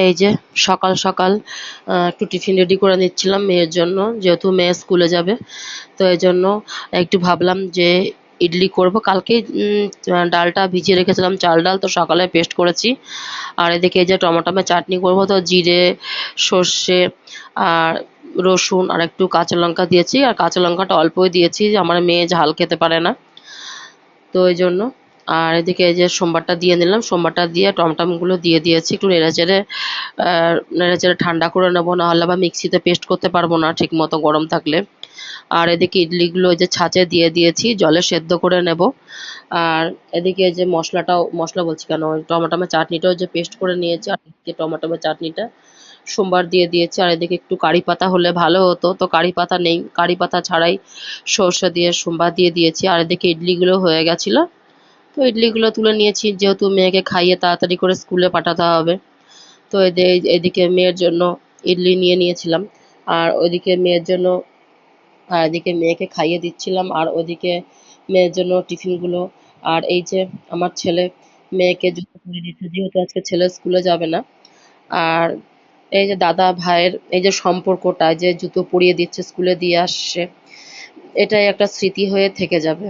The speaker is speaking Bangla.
এই যে সকাল সকাল একটু টিফিন রেডি করে নিচ্ছিলাম মেয়ের জন্য, যেহেতু মেয়ে স্কুলে যাবে। তো এই জন্য একটু ভাবলাম যে ইডলি করব। কালকেই ডালটা ভিজিয়ে রেখেছিলাম, চাল ডাল, তো সকালে পেস্ট করেছি। আর এদিকে এই যে টমেটো চাটনি করব, তো জিরে, সর্ষে আর রসুন আর একটু কাঁচা লঙ্কা দিয়েছি, আর কাঁচা লঙ্কাটা অল্পই দিয়েছি, আমার মেয়ে ঝাল খেতে পারে না, তো এই জন্য। আর এদিকে এই যে সোমবারটা দিয়ে নিলাম, সোমবারটা দিয়ে টমটমগুলো দিয়ে দিয়েছি, একটু নেড়েচেড়ে ঠান্ডা করে নেবো, নাহলে আবার মিক্সিতে পেস্ট করতে পারবো না ঠিক মতো গরম থাকলে। আর এদিকে ইডলিগুলো ওই যে ছাঁচে দিয়ে দিয়েছি, জলে সেদ্ধ করে নেব। আর এদিকে যে মশলা বলছি কেন, ওই টমেটোমের চাটনিটাও যে পেস্ট করে নিয়েছি, আর এদিকে টমেটোমের চাটনিটা সোমবার দিয়ে দিয়েছি। আর এদিকে একটু কারি পাতা হলে ভালো হতো, তো কারি পাতা নেই, কারি পাতা ছাড়াই সর্ষে দিয়ে সোমবার দিয়ে দিয়েছি। আর এদিকে ইডলিগুলো হয়ে গেছিলো, তো ইডলিগুলো তুলে নিয়েছি, যেহেতু মেয়েকে খাইয়ে তাড়াতাড়ি করে স্কুলে পাঠাতে হবে। তো এদিকে মেয়ের জন্য ইডলি নিয়ে নিয়েছিলাম, আর ওইদিকে মেয়ের জন্য, আর এদিকে মেয়েকে খাইয়ে দিচ্ছিলাম, আর ওদিকে মেয়ের জন্য টিফিনগুলো। আর এই যে আমার ছেলে মেয়েকে জুতো পরিয়ে দিচ্ছে, যেহেতু আজকে ছেলে স্কুলে যাবে না। আর এই যে দাদা ভাইয়ের এই যে সম্পর্কটা, যে জুতো পরিয়ে দিচ্ছে, স্কুলে দিয়ে আসছে, এটাই একটা স্মৃতি হয়ে থেকে যাবে।